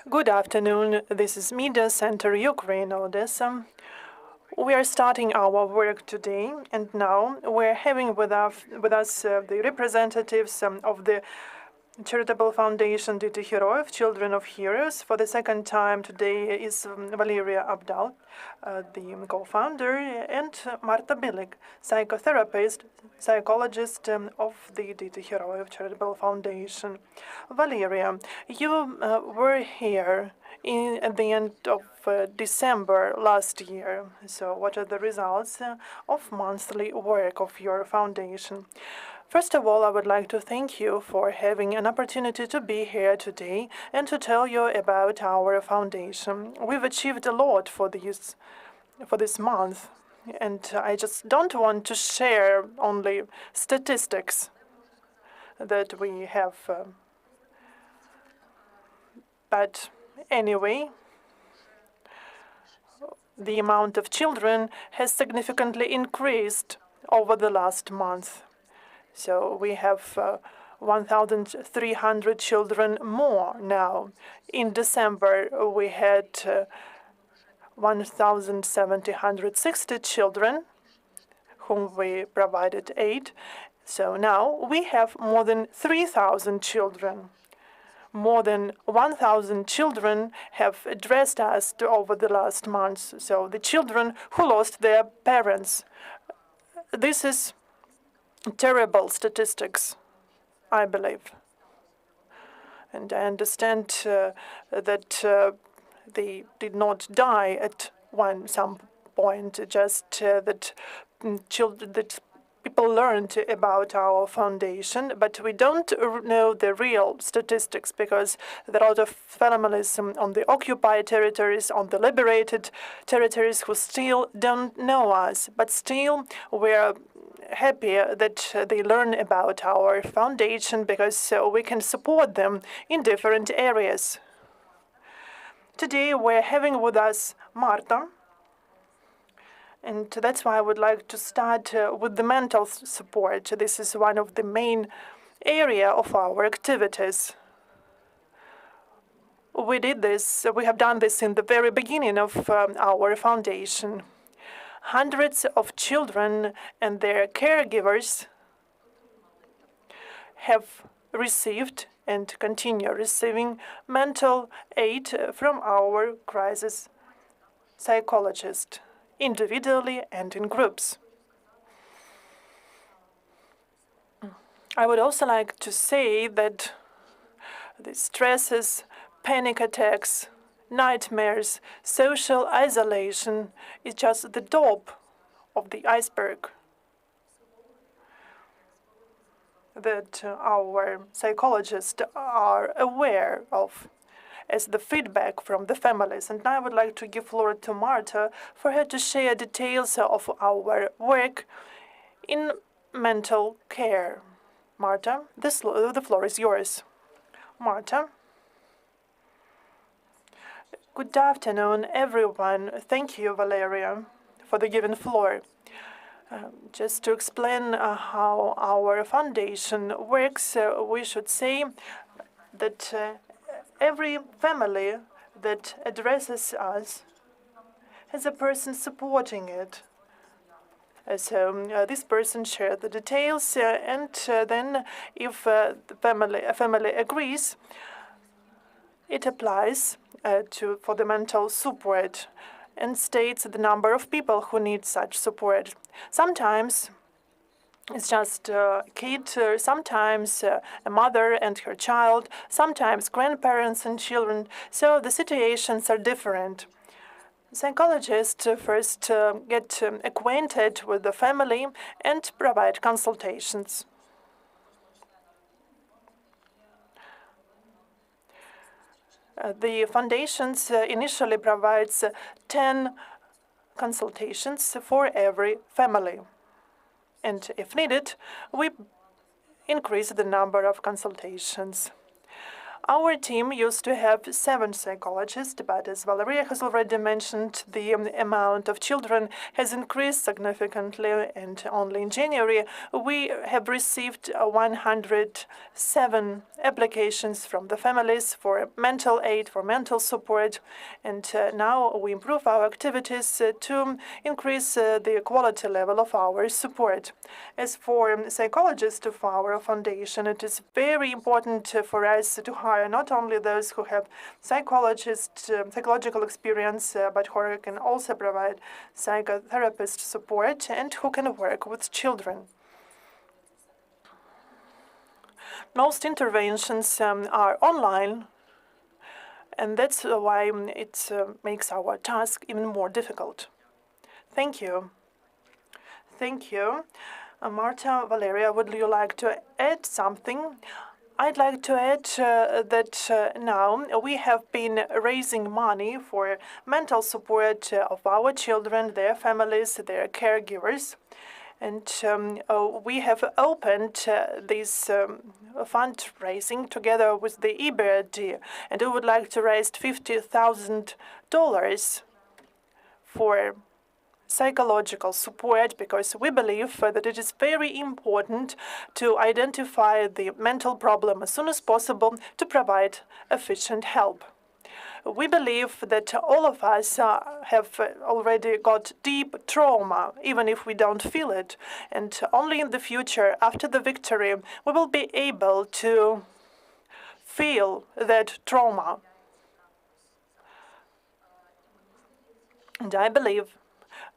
Good afternoon. This is Media Center Ukraine, Odessa. We are starting our work today, and now we're having with us the representatives of the charitable foundation Dity Heroiv, Children of Heroes. For the second time today is Valeria Abdal, the co-founder, and Marta Bilyk, psychotherapist, psychologist of the Dity Heroiv Charitable Foundation. Valeria, you were here at the end of December last year. So what are the results of monthly work of your foundation? First of all, I would like to thank you for having an opportunity to be here today and to tell you about our foundation. We've achieved a lot for this month, and I just don't want to share only statistics that we have. But anyway, the amount of children has significantly increased over the last month. So we have 1,300 children more now. In December, we had 1,760 children whom we provided aid. So now we have more than 3,000 children. More than 1,000 children have addressed us over the last months. So the children who lost their parents. This is terrible statistics, I believe. And I understand that they did not die at some point, just that people learned about our foundation, but we don't know the real statistics because there are a lot of families on the occupied territories, on the liberated territories who still don't know us, but still we're happy that they learn about our foundation because we can support them in different areas. Today we're having with us Marta, and that's why I would like to start with the mental support. This is one of the main area of our activities. We have done this in the very beginning of our foundation. Hundreds of children and their caregivers have received and continue receiving mental aid from our crisis psychologist, individually and in groups. I would also like to say that the stresses, panic attacks, nightmares, social isolation is just the top of the iceberg that our psychologists are aware of as the feedback from the families. And I would like to give floor to Marta for her to share details of our work in mental care. Marta, the floor is yours. Marta. Good afternoon, everyone. Thank you, Valeria, for the given floor. Just to explain how our foundation works, we should say that every family that addresses us has a person supporting it. So this person shares the details, and then if a family agrees, it applies for the mental support and states the number of people who need such support. Sometimes it's just a kid, sometimes a mother and her child, sometimes grandparents and children. So the situations are different. Psychologists first get acquainted with the family and provide consultations. The foundations initially provides 10 consultations for every family. And if needed, we increase the number of consultations. Our team used to have 7 psychologists, but as Valeria has already mentioned, the amount of children has increased significantly, and only in January we have received 107 applications from the families for mental aid, for mental support, and now we improve our activities to increase the quality level of our support. As for psychologists of our foundation, it is very important for us to hire not only those who have psychological experience, but who can also provide psychotherapist support and who can work with children. Most interventions are online, and that's why it makes our task even more difficult. Thank you. Thank you. Marta, Valeria, would you like to add something? I'd like to add that now we have been raising money for mental support of our children, their families, their caregivers. And we have opened this fundraising together with the EBRD, and we would like to raise $50,000 for psychological support, because we believe that it is very important to identify the mental problem as soon as possible to provide efficient help. We believe that all of us have already got deep trauma, even if we don't feel it, and only in the future, after the victory, we will be able to feel that trauma. And I believe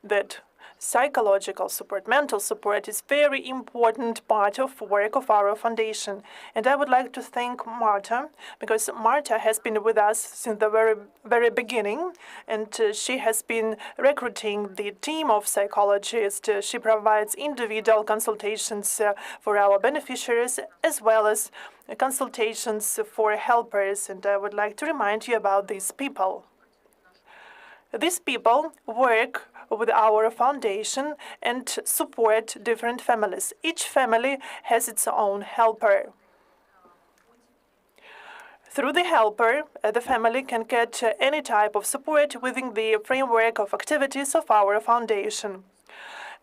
that psychological support, mental support, is very important part of work of our foundation. And I would like to thank Marta, because Marta has been with us since the very beginning, and she has been recruiting the team of psychologists. She provides individual consultations for our beneficiaries, as well as consultations for helpers. And I would like to remind you about these people. These people work with our foundation and support different families. Each family has its own helper. Through the helper, the family can get any type of support within the framework of activities of our foundation.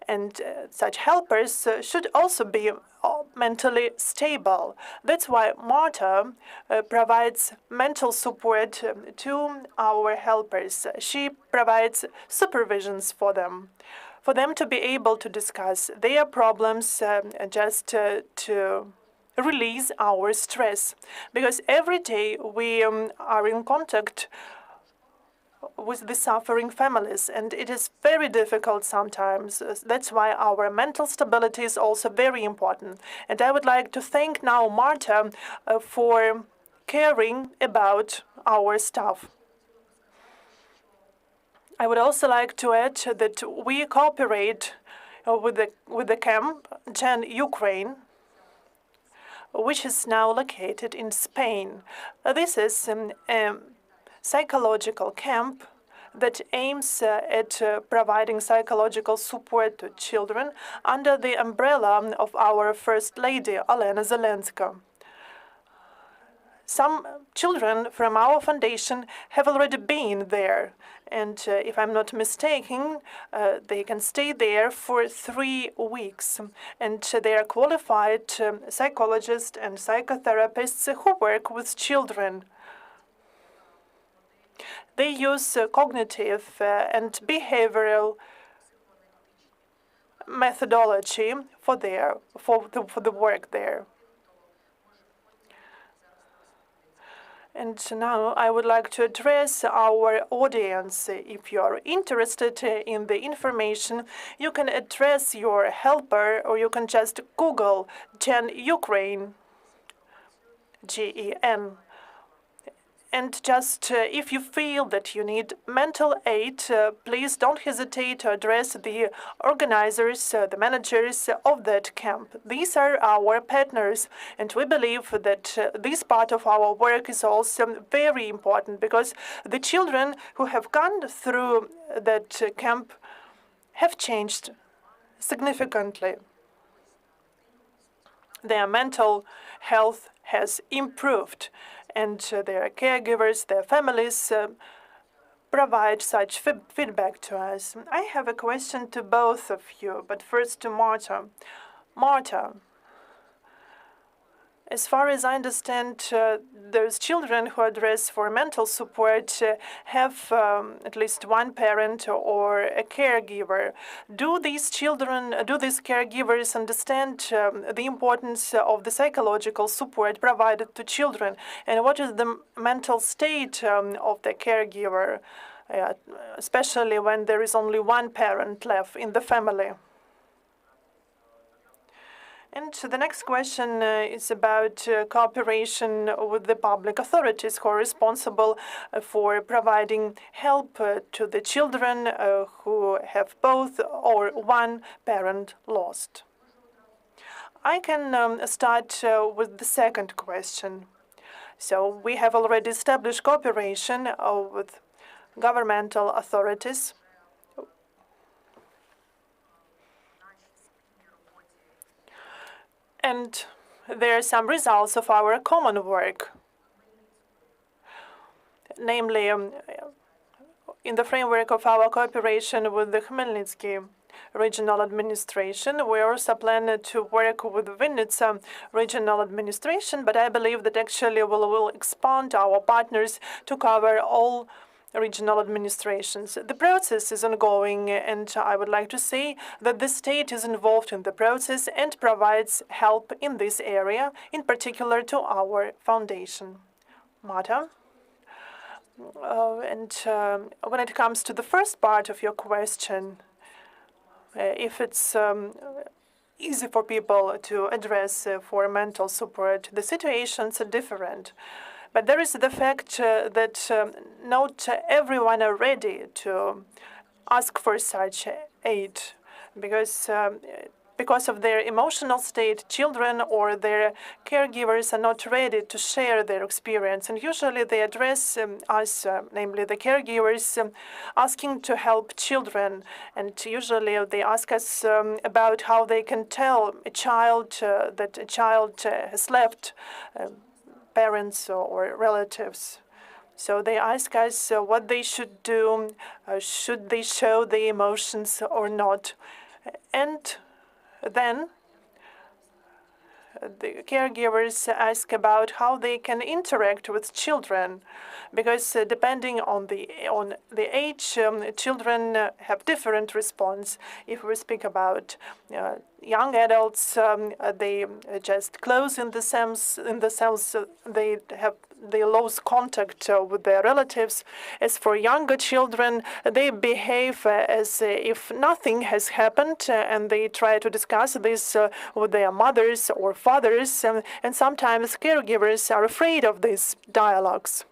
And such helpers should also be mentally stable. That's why Marta provides mental support to our helpers. She provides supervisions for them to be able to discuss their problems just to release our stress. Because every day we are in contact with the suffering families, and it is very difficult sometimes. That's why our mental stability is also very important. And I would like to thank now Marta for caring about our staff. I would also like to add that we cooperate with the camp Gen Ukraine, which is now located in Spain. This is psychological camp that aims at providing psychological support to children under the umbrella of our First Lady, Olena Zelenska. Some children from our foundation have already been there, and if I'm not mistaken, they can stay there for 3 weeks. And they are qualified psychologists and psychotherapists who work with children. They use cognitive and behavioral methodology for the work there. And now I would like to address our audience. If you are interested in the information, you can address your helper, or you can just Google Gen Ukraine, GEN. And just if you feel that you need mental aid, please don't hesitate to address the organizers, the managers of that camp. These are our partners, and we believe that this part of our work is also very important, because the children who have gone through that camp have changed significantly. Their mental health has improved, and their caregivers, their families, provide such feedback to us. I have a question to both of you, but first to Marta. Marta, as far as I understand, those children who address for mental support have at least one parent or a caregiver. Do these caregivers understand the importance of the psychological support provided to children? And what is the mental state of the caregiver, especially when there is only one parent left in the family? And the next question is about cooperation with the public authorities who are responsible for providing help to the children who have both or one parent lost. I can start with the second question. So we have already established cooperation with governmental authorities. And there are some results of our common work, namely in the framework of our cooperation with the Khmelnytsky regional administration. We also plan to work with Vinnytsia regional administration, but I believe that actually we will expand our partners to cover all regional administrations. The process is ongoing, and I would like to say that the state is involved in the process and provides help in this area, in particular to our foundation. Marta? When it comes to the first part of your question, if it's easy for people to address for mental support, the situations are different. But there is the fact that not everyone are ready to ask for such aid because of their emotional state, children or their caregivers are not ready to share their experience. And usually they address us, namely the caregivers, asking to help children. And usually they ask us about how they can tell a child that a child has left parents or relatives. So they ask us what they should do, should they show the emotions or not. And then the caregivers ask about how they can interact with children, because depending on the age, children have different response. If we speak about young adults, they just close in the sense they lose contact with their relatives. As for younger children, they behave as if nothing has happened, and they try to discuss this with their mothers or fathers, and sometimes caregivers are afraid of these dialogues.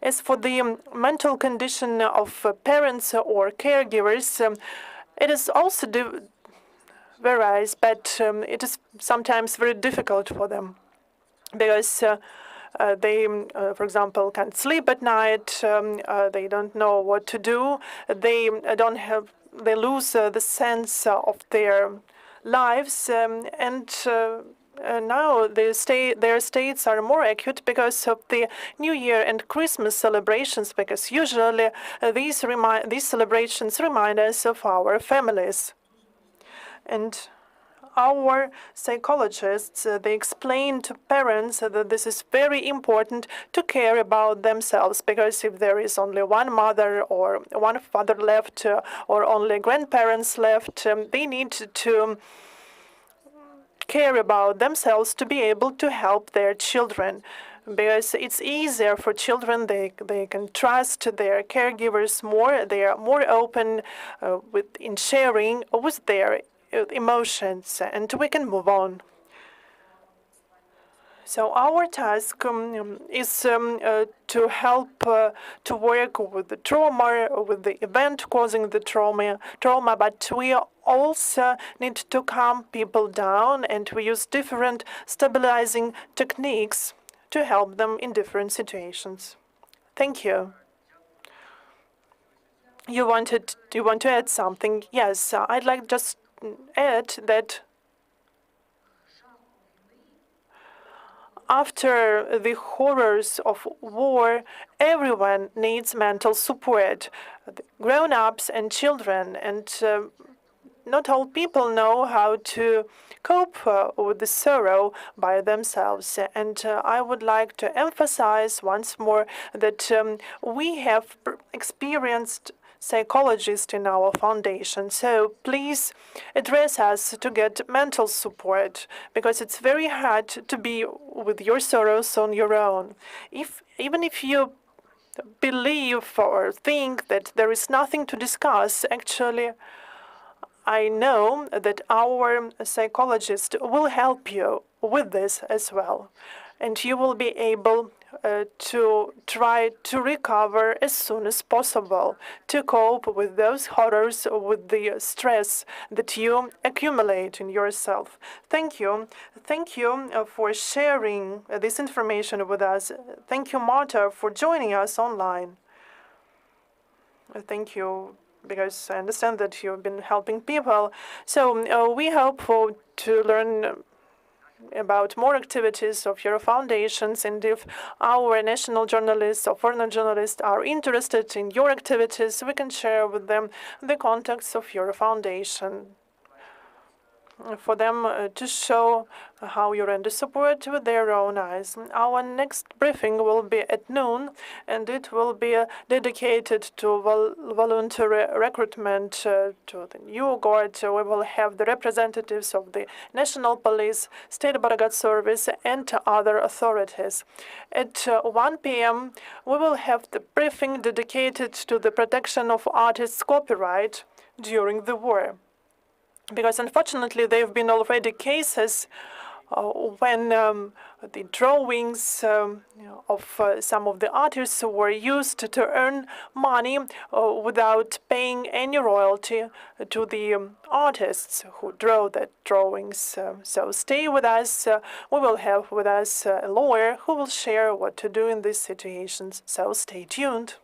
As for the mental condition of parents or caregivers, it is also varies, but it is sometimes very difficult for them because they, for example, can't sleep at night. They don't know what to do. They lose the sense of their lives, and now their states are more acute because of the New Year and Christmas celebrations, because usually these celebrations remind us of our families. And our psychologists, they explain to parents that this is very important to care about themselves, because if there is only one mother or one father left or only grandparents left, they need to care about themselves to be able to help their children. Because it's easier for children, they can trust their caregivers more, they are more open in sharing with their emotions, and we can move on. So our task is to help to work with the trauma, with the event causing the trauma, but we also need to calm people down, and we use different stabilizing techniques to help them in different situations. Thank you. You want to add something? Yes, I'd like just add that After the horrors of war, everyone needs mental support, grown-ups and children, and not all people know how to cope with the sorrow by themselves. And I would like to emphasize once more that we have experienced psychologists in our foundation. So please address us to get mental support, because it's very hard to be with your sorrows on your own. Even if you believe or think that there is nothing to discuss, actually, I know that our psychologist will help you with this as well, and you will be able to try to recover as soon as possible, to cope with those horrors, with the stress that you accumulate in yourself. Thank you. Thank you for sharing this information with us. Thank you, Marta, for joining us online. Thank you, because I understand that you've been helping people. So we hope to learn about more activities of your foundations, and if our national journalists or foreign journalists are interested in your activities, we can share with them the contacts of your foundation for them to show how you render support with their own eyes. Our next briefing will be at noon, and it will be dedicated to voluntary recruitment to the new guard. We will have the representatives of the National Police, State Border Guard Service, and other authorities. At 1 p.m., we will have the briefing dedicated to the protection of artists' copyright during the war. Because unfortunately, there have been already cases when the drawings of some of the artists were used to earn money without paying any royalty to the artists who drew the drawings. So stay with us. We will have with us a lawyer who will share what to do in these situations. So stay tuned.